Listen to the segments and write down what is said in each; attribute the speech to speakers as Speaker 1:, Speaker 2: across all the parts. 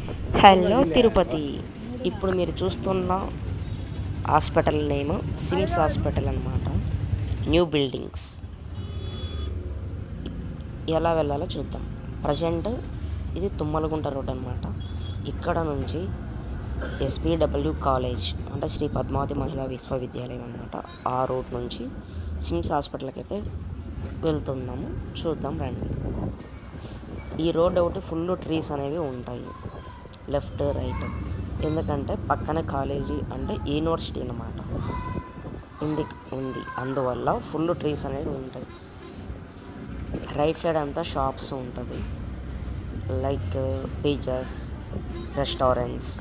Speaker 1: Hello Tirupati. ఇప్పుడు మీరు చూస్తున్న హాస్పిటల్ నేమ్ సిమ్స్ హాస్పిటల్ అన్నమాట. New buildings. ఎలా వెళ్ళాలో చూద్దాం. ప్రజెంట్ ఇది తుమ్మలగుంట రోడ్ అన్నమాట. ఇక్కడ నుంచి SPW కాలేజ్ అంటే శ్రీ పద్మావతి మహిళా విశ్వవిద్యాలయం అన్నమాట. ఆ రోడ్ నుంచి సిమ్స్ హాస్పిటల్కి అయితే వెళ్తున్నాము. చూద్దాం రండి. ఈ రోడ్ ఒకటి ఫుల్ ట్రీస్ అనేవి ఉంటాయి, లెఫ్ట్ రైట్. ఎందుకంటే పక్కన కాలేజీ అంటే యూనివర్సిటీ అన్నమాట ఉంది, అందువల్ల ఫుల్ ట్రీస్ అనేవి ఉంటాయి. రైట్ సైడ్ అంతా షాప్స్ ఉంటుంది, like pizzas, restaurants,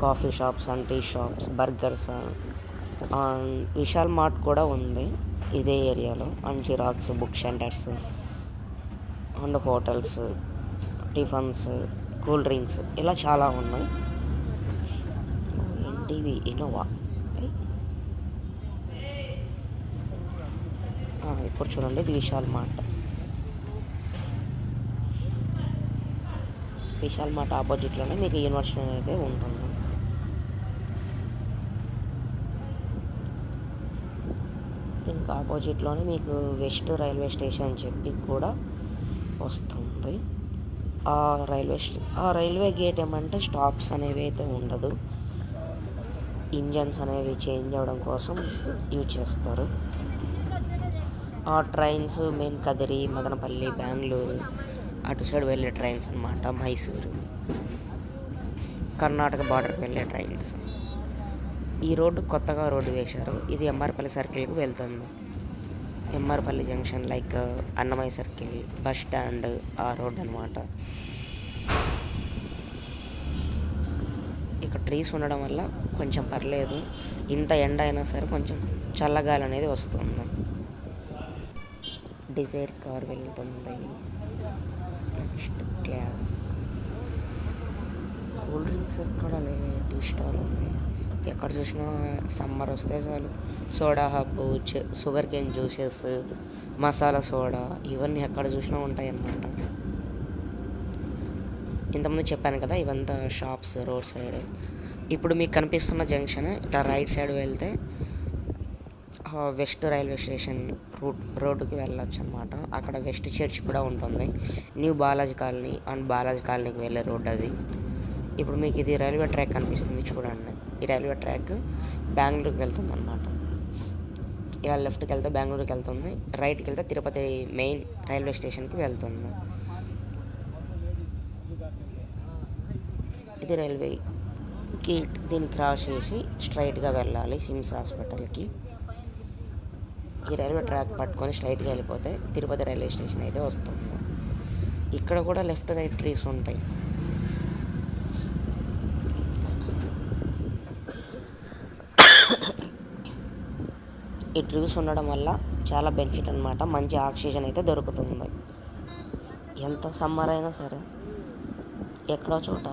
Speaker 1: coffee shops and tea shops, burgers and Vishal mart కూడా ఉంది ఇదే ఏరియాలో. And xerox, book centres and hotels, tiffins, cool drinks ఇలా చాలా ఉన్నాయి. ఎన్టీవీ ఇన్నోవా. ఇప్పుడు చూడండి, ఇది విశాల్ మార్ట్. విశాల్ మార్ట్ ఆపోజిట్లోనే మీకు యూనివర్సిటీ అయితే ఉంటుంది. దీనికి ఆపోజిట్లోనే మీకు వెస్ట్ రైల్వే స్టేషన్ అని చెప్పి కూడా వస్తుంది. ఆ రైల్వే గేట్ ఏమంటే స్టాప్స్ అనేవి అయితే ఉండదు, ఇంజన్స్ అనేవి చేంజ్ అవ్వడం కోసం యూజ్ చేస్తారు. ఆ ట్రైన్స్ మెయిన్ కదిరి, మదనపల్లి, బెంగళూరు అటు సైడ్ వెళ్ళే ట్రైన్స్ అన్నమాట. మైసూరు, కర్ణాటక బార్డర్కి వెళ్ళే ట్రైన్స్. ఈ రోడ్డు కొత్తగా రోడ్డు వేశారు. ఇది ఎంఆర్పల్లి సర్కిల్కి వెళ్తుంది. MR Palli junction like Annamayya circle, bus stand ఆ రోడ్ అనమాట. ఇక్కడ ట్రీస్ ఉండడం వల్ల కొంచెం పర్లేదు, ఇంత ఎండ అయినా సరే కొంచెం చల్లగాలి అనేది వస్తుంది. డిజైర్ కార్ వెళ్తుంది. నెక్స్ట్ గ్యాస్, కూల్ డ్రింక్స్ ఎక్కడ లేవు, టీ స్టాల్ ఉంది. ఎక్కడ చూసినా సమ్మర్ వస్తే చాలు soda hub, sugar cane juices, masala soda ఇవన్నీ ఎక్కడ చూసినా ఉంటాయి అన్నమాట. ఇంతకుముందు చెప్పాను కదా, ఇవంతా షాప్స్ రోడ్ సైడ్. ఇప్పుడు మీకు కనిపిస్తున్న జంక్షన్ ఇట్లా రైట్ సైడ్ వెళ్తే వెస్ట్ రైల్వే స్టేషన్ రోడ్డుకి వెళ్ళొచ్చు అనమాట. అక్కడ వెస్ట్ చర్చ్ కూడా ఉంటుంది. New Balaji colony and Balaji కాలనీకి వెళ్ళే రోడ్ అది. ఇప్పుడు మీకు ఇది రైల్వే ట్రాక్ కనిపిస్తుంది చూడండి. ఈ రైల్వే ట్రాక్ బెంగళూరుకి వెళ్తుంది అన్నమాట. ఇలా లెఫ్ట్కి వెళ్తే బెంగళూరుకి వెళ్తుంది, రైట్కి వెళ్తే తిరుపతి మెయిన్ రైల్వే స్టేషన్కి వెళ్తుంది. ఇది రైల్వే గేట్. దీన్ని క్రాస్ చేసి స్ట్రైట్గా వెళ్ళాలి సిమ్స్ హాస్పిటల్కి. ఈ రైల్వే ట్రాక్ పట్టుకొని స్ట్రైట్గా వెళ్ళిపోతే తిరుపతి రైల్వే స్టేషన్ అయితే వస్తుంది. ఇక్కడ కూడా లెఫ్ట్ రైట్ ట్రీస్ ఉంటాయి. ఈ ట్రీస్ ఉండడం వల్ల చాలా బెనిఫిట్ అనమాట. మంచి ఆక్సిజన్ అయితే దొరుకుతుంది. ఎంత సమ్మర్ అయినా సరే ఎక్కడో చోట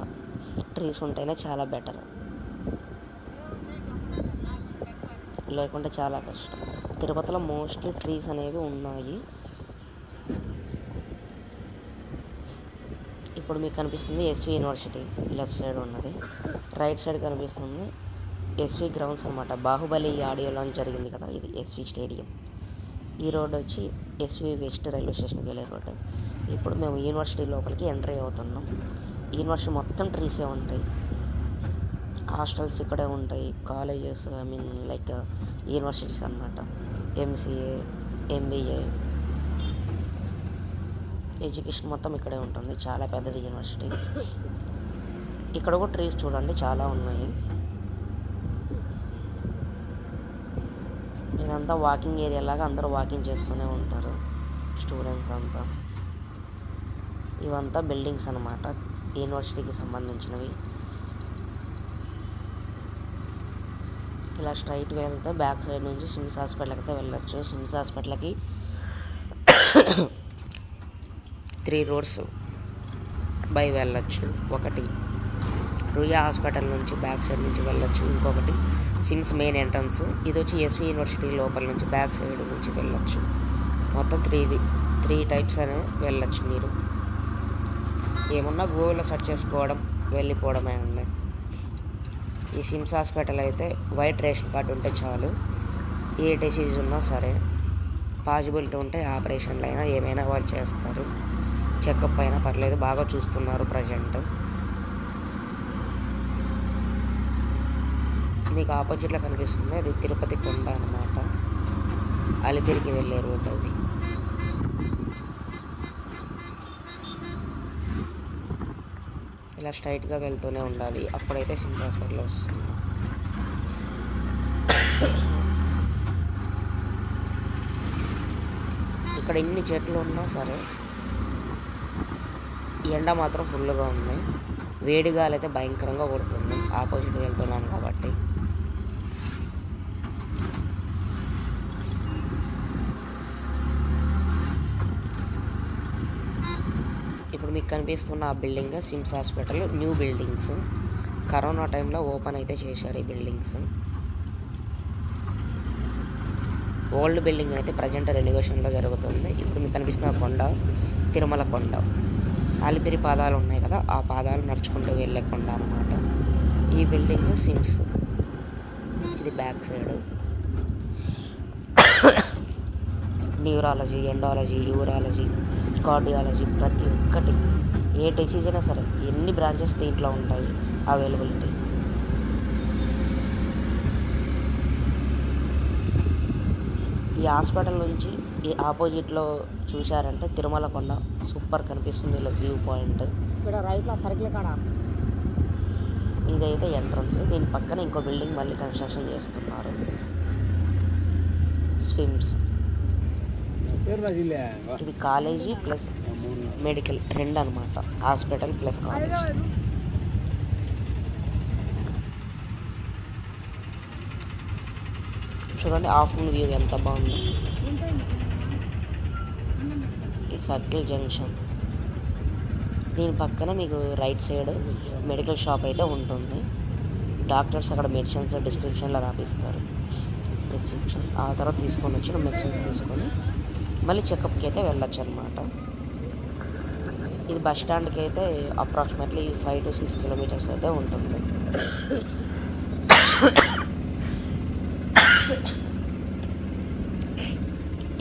Speaker 1: ట్రీస్ ఉంటేనే చాలా బెటర్, లేకుంటే చాలా కష్టం. తిరుపతిలో మోస్ట్లీ ట్రీస్ అనేవి ఉన్నాయి. ఇప్పుడు మీకు కనిపిస్తుంది SV యూనివర్సిటీ లెఫ్ట్ సైడ్ ఉన్నది. రైట్ సైడ్ కనిపిస్తుంది SV గ్రౌండ్స్ అనమాట. బాహుబలి ఆడియో లాంచ్ జరిగింది కదా, ఇది SV స్టేడియం. ఈ రోడ్ వచ్చి SV వెస్ట్ రైల్వే స్టేషన్కి వెళ్ళే రోడ్. ఇప్పుడు మేము యూనివర్సిటీ లోపలికి ఎంట్రీ అవుతున్నాం. యూనివర్సిటీ మొత్తం ట్రీసే ఉంటాయి. హాస్టల్స్ ఇక్కడే ఉంటాయి, కాలేజెస్ లైక్ యూనివర్సిటీస్ అన్నమాట. MCA, MBA ఎడ్యుకేషన్ మొత్తం ఇక్కడే ఉంటుంది. చాలా పెద్దది యూనివర్సిటీ. ఇక్కడ కూడా ట్రీస్ చూడండి చాలా ఉన్నాయి. ఇదంతా వాకింగ్ ఏరియా లాగా అందరూ వాకింగ్ చేస్తూనే ఉంటారు స్టూడెంట్స్ అంతా. ఇవంతా బిల్డింగ్స్ అన్నమాట, యూనివర్సిటీకి సంబంధించినవి. ఇలా స్ట్రైట్ వెళ్తే బ్యాక్ సైడ్ నుంచి సిమ్స్ హాస్పిటల్కి అయితే వెళ్ళొచ్చు. సిమ్స్ హాస్పిటల్కి 3 రోడ్స్ బై వెళ్ళొచ్చు. ఒకటి రుయా హాస్పిటల్ నుంచి బ్యాక్ సైడ్ నుంచి వెళ్ళొచ్చు, ఇంకొకటి సిమ్స్ మెయిన్ ఎంట్రన్స్, ఇది వచ్చి SV యూనివర్సిటీ లోపల నుంచి బ్యాక్ సైడ్ నుంచి వెళ్ళొచ్చు. మొత్తం 3 టైప్స్ అనే వెళ్ళొచ్చు మీరు. ఏమన్నా గూగుల్లో సెర్చ్ చేసుకోవడం, వెళ్ళిపోవడమే అండి. ఈ సిమ్స్ హాస్పిటల్ అయితే వైట్ రేషన్ కార్డు ఉంటే చాలు, ఏ డిసీజ్ ఉన్నా సరే, పాజిబిలిటీ ఉంటే ఆపరేషన్లు అయినా ఏమైనా వాళ్ళు చేస్తారు. చెకప్ అయినా పర్లేదు, బాగా చూస్తున్నారు ప్రజెంట్. మీకు ఆపోజిట్లో కనిపిస్తుంది అది తిరుపతి కొండ అన్నమాట, అలిపిరికి వెళ్ళే రోడ్ అది. ఇలా స్ట్రైట్గా వెళ్తూనే ఉండాలి, అప్పుడైతే సిమ్స్ హాస్పిటల్ వస్తుంది. ఇక్కడ ఎన్ని చెట్లు ఉన్నా సరే ఎండ మాత్రం ఫుల్గా ఉంది, వేడిగాలి అయితే భయంకరంగా కొడుతుంది, ఆపోజిట్ వెళ్తున్నాం కాబట్టి. ఇప్పుడు మీకు కనిపిస్తున్న ఆ building SIMS hospital new buildings, corona టైంలో ఓపెన్ అయితే చేశారు ఈ బిల్డింగ్స్. ఓల్డ్ బిల్డింగ్ అయితే ప్రజెంట్ రెనోవేషన్లో జరుగుతుంది. ఇప్పుడు మీకు కనిపిస్తున్న కొండ తిరుమల కొండ, అలిపిరి పాదాలు ఉన్నాయి కదా, ఆ పాదాలు నడుచుకుంటూ వెళ్ళే కొండ అన్నమాట. ఈ బిల్డింగ్ సిమ్స్, ఇది బ్యాక్ సైడ్. న్యూరాలజీ, ఎండాలజీ, యూరాలజీ, కార్డియాలజీ, ప్రతి ఒక్కటి ఏ డిసీజ్ అయినా సరే ఎన్ని బ్రాంచెస్ దీంట్లో ఉంటాయి అవైలబిలిటీ. ఈ హాస్పిటల్ నుంచి ఈ ఆపోజిట్లో చూశారంటే తిరుమల కొండ సూపర్ కనిపిస్తుంది, ఇలా వ్యూ పాయింట్.
Speaker 2: ఇక్కడ రైట్లో సర్కిల్ కాడ
Speaker 1: ఇదైతే ఎంట్రన్స్, దీని పక్కన ఇంకో బిల్డింగ్ మళ్ళీ కన్స్ట్రక్షన్ చేస్తున్నారు. స్విమ్స్, ఇది కాలేజీ ప్లస్ మెడికల్ రెండు అనమాట, హాస్పిటల్ ప్లస్ కాలేజ్. చూడండి ఆఫ్టర్నూన్ వ్యూ ఎంత బాగుంది. ఈ సర్కిల్ జంక్షన్, దీని పక్కన మీకు రైట్ సైడ్ మెడికల్ షాప్ అయితే ఉంటుంది. డాక్టర్స్ అక్కడ మెడిసిన్స్ డిస్క్రిప్షన్లో రాపిస్తారు, ప్రిస్క్రిప్షన్. ఆ తర్వాత తీసుకొని వచ్చిన మెడిసిన్స్ తీసుకొని మళ్ళీ చెకప్కి అయితే వెళ్ళొచ్చు అనమాట. ఇది బస్ స్టాండ్కి అయితే అప్రాక్సిమేట్లీ 5 to 6 కిలోమీటర్స్ అయితే ఉంటుంది.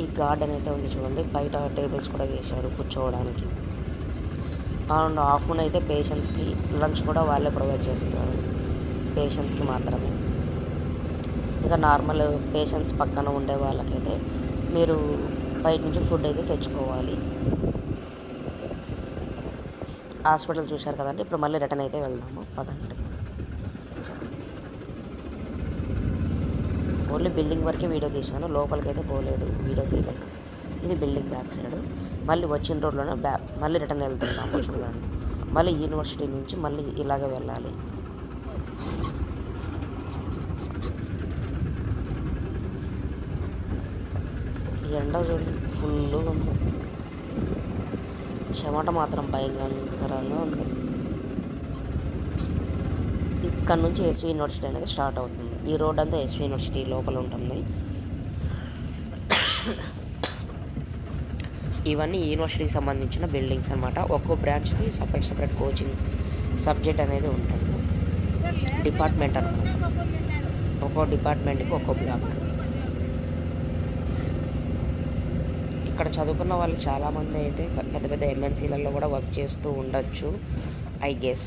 Speaker 1: ఈ గార్డెన్ అయితే ఉంది చూడండి, బయట టేబుల్స్ కూడా వేశారు కూర్చోవడానికి. అండ్ ఆఫ్టర్నూన్ అయితే పేషెంట్స్కి లంచ్ కూడా వాళ్ళే ప్రొవైడ్ చేస్తారు, పేషెంట్స్కి మాత్రమే. ఇంకా నార్మల్ పేషెంట్స్ పక్కన ఉండే వాళ్ళకైతే మీరు బయట నుంచి ఫుడ్ అయితే తెచ్చుకోవాలి. హాస్పిటల్ చూశారు కదండి, ఇప్పుడు మళ్ళీ రిటర్న్ అయితే వెళ్దాము పదండి. ఓన్లీ బిల్డింగ్ వరకే వీడియో తీశాను, లోపలికి అయితే పోలేదు, వీడియో తీయలేదు. ఇది బిల్డింగ్ బ్యాక్ సైడ్. మళ్ళీ వచ్చిన రోడ్లోనే మళ్ళీ రిటర్న్ వెళ్తున్నాము చూడండి. మళ్ళీ యూనివర్సిటీ నుంచి మళ్ళీ ఇలాగే వెళ్ళాలి. ఎండ చూడండి ఫుల్గా ఉంది, చెమట మాత్రం భయంకరంగా ఉంది. ఇక్కడ నుంచి ఎస్వి యూనివర్సిటీ అనేది స్టార్ట్ అవుతుంది. ఈ రోడ్ అంతా ఎస్వి యూనివర్సిటీ లోపల ఉంటుంది. ఇవన్నీ యూనివర్సిటీకి సంబంధించిన బిల్డింగ్స్ అనమాట. ఒక్కో బ్రాంచ్కి సపరేట్ కోచింగ్ సబ్జెక్ట్ అనేది ఉంటుంది, డిపార్ట్మెంట్ అనమాట. ఒక్కో డిపార్ట్మెంట్కి ఒక్కో బ్లాక్. ఇక్కడ చదువుకున్న వాళ్ళు చాలామంది అయితే పెద్ద పెద్ద ఎంఎన్సీలలో కూడా వర్క్ చేస్తూ ఉండొచ్చు ఐ గెస్.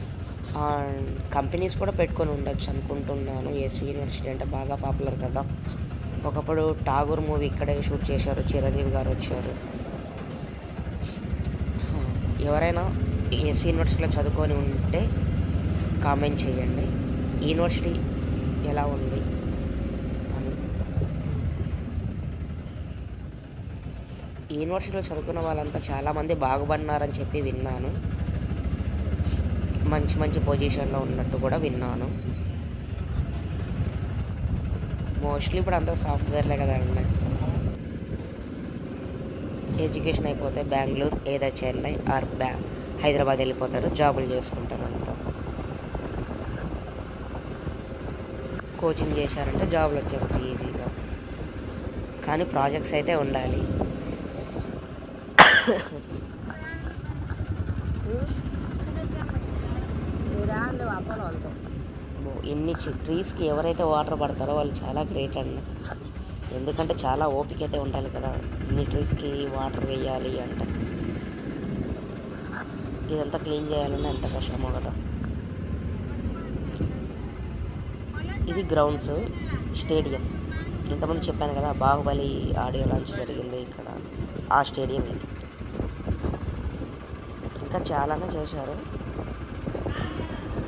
Speaker 1: అండ్ కంపెనీస్ కూడా పెట్టుకొని ఉండొచ్చు అనుకుంటున్నాను. ఎస్వి యూనివర్సిటీ అంటే బాగా పాపులర్ కదా. ఒకప్పుడు ఠాగూర్ మూవీ ఇక్కడే షూట్ చేశారు, చిరంజీవి గారు వచ్చారు. ఎవరైనా ఎస్వి యూనివర్సిటీలో చదువుకొని ఉంటే కామెంట్ చేయండి, యూనివర్సిటీ ఎలా ఉంది అని. యూనివర్సిటీలో చదువుకున్న వాళ్ళంతా చాలామంది బాగుపడినారని చెప్పి విన్నాను, మంచి మంచి పొజిషన్లో ఉన్నట్టు కూడా విన్నాను. మోస్ట్లీ ఇప్పుడు అంతా సాఫ్ట్వేర్లే కదండి. ఎడ్యుకేషన్ అయిపోతే బెంగళూరు ఏదో చెన్నై ఆర్ హైదరాబాద్ వెళ్ళిపోతారు, జాబులు చేసుకుంటారు. అంతా కోచింగ్ చేశారంటే జాబులు వచ్చేస్తాయి ఈజీగా. కానీ ప్రాజెక్ట్స్ అయితే ఉండాలి.
Speaker 2: అపోలో అంతే.
Speaker 1: ఇన్ని ట్రీస్కి ఎవరైతే వాటర్ పడతారో వాళ్ళు చాలా గ్రేట్ అండి. ఎందుకంటే చాలా ఓపిక అయితే ఉండాలి కదా, ఇన్ని ట్రీస్కి వాటర్ వేయాలి అంటే. ఇదంతా క్లీన్ చేయాలంటే ఎంత కష్టమో కదా. ఇది గ్రౌండ్స్, స్టేడియం. ఇంతకుముందు చెప్పాను కదా బాహుబలి ఆడియో లాంచ్ జరిగింది ఇక్కడ, ఆ స్టేడియం ఇది. ఇంకా చాలానే చేశారు.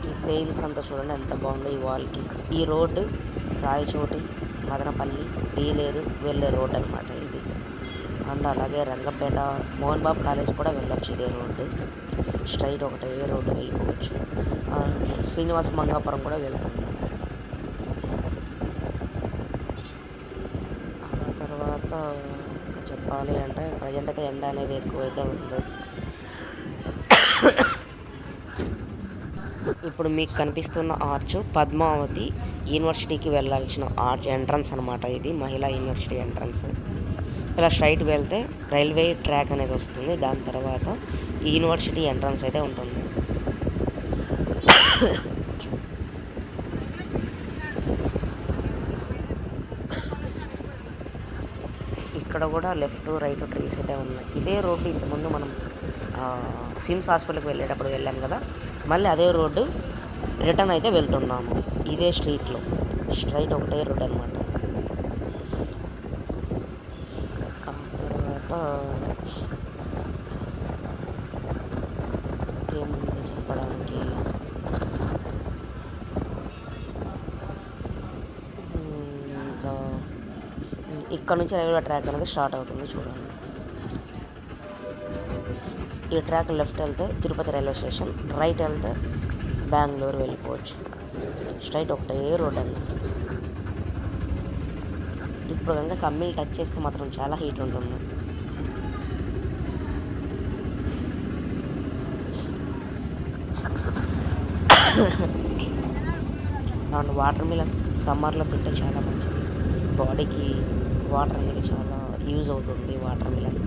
Speaker 1: ఈ పెయిన్స్ అంతా చూడండి ఎంత బాగుందో ఈ వాల్కి. ఈ రోడ్డు రాయచోటి, మదనపల్లి, పీలేరు వెళ్ళే రోడ్ అనమాట ఇది. అండ్ అలాగే రంగంపేట, మోహన్ బాబు కాలేజ్ కూడా వెళ్ళొచ్చు ఇదే రోడ్డు. స్ట్రైట్ ఒకటే రోడ్డు వెళ్ళిపోవచ్చు. శ్రీనివాస మంగాపురం కూడా వెళ్తుంది. ఆ తర్వాత చెప్పాలి అంటే ప్రజెంట్ అయితే ఎండ అనేది ఎక్కువైతే ఉంది. ఇప్పుడు మీకు కనిపిస్తున్న ఆర్చ్ పద్మావతి యూనివర్సిటీకి వెళ్ళాల్సిన ఆర్చ్ ఎంట్రన్స్ అనమాట. ఇది మహిళా యూనివర్సిటీ ఎంట్రన్స్. ఇలా స్ట్రైట్ వెళ్తే రైల్వే ట్రాక్ అనేది వస్తుంది. దాని తర్వాత ఈ యూనివర్సిటీ ఎంట్రన్స్ అయితే ఉంటుంది. ఇక్కడ కూడా లెఫ్ట్ రైట్ ట్రీస్ అయితే ఉన్నాయి. ఇదే రోడ్డు ఇంతకుముందు మనం సిమ్స్ హాస్పిటల్కి వెళ్ళేటప్పుడు వెళ్ళాం కదా, మళ్ళీ అదే రోడ్డు రిటర్న్ అయితే వెళ్తున్నాము. ఇదే స్ట్రీట్లో స్ట్రైట్ ఒకటే రోడ్ అనమాట. తర్వాత ఏముంది చెప్పడానికి, ఇంకా ఇక్కడ నుంచి రైల్వే ట్రాక్ అనేది స్టార్ట్ అవుతుంది చూడండి. ఈ ట్రాక్ లెఫ్ట్ వెళ్తే తిరుపతి రైల్వే స్టేషన్, రైట్ వెళ్తే బెంగళూరు వెళ్ళిపోవచ్చు. స్ట్రైట్ ఒకటే రోడ్ అన్నమాట. ఇప్పుడు కనుక కమ్మీలు టచ్ చేస్తే మాత్రం చాలా హీట్ ఉంటుంది. అండ్ వాటర్ మిలన్ సమ్మర్లో తింటే చాలా మంచిది బాడీకి. వాటర్ అనేది చాలా యూజ్ అవుతుంది వాటర్ మిలన్.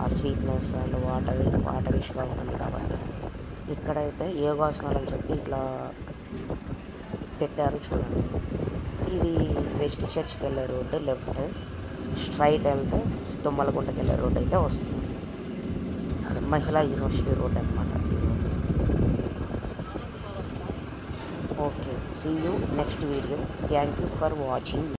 Speaker 1: ఆ స్వీట్నెస్ అండ్ వాటరిష్గా ఉంటుంది కాబట్టి. ఇక్కడైతే యోగాసనాలు అని చెప్పి ఇట్లా పెట్టారు చూడండి. ఇది వెస్ట్ చర్చ్కి వెళ్ళే రోడ్డు లెఫ్ట్, స్ట్రైట్ వెళ్తే తుమ్మలగుంటకి వెళ్ళే రోడ్డు అయితే వస్తుంది. అది మహిళా యూనివర్సిటీ రోడ్ అనమాట ఈ road. Okay, see you next video. Thank you for watching.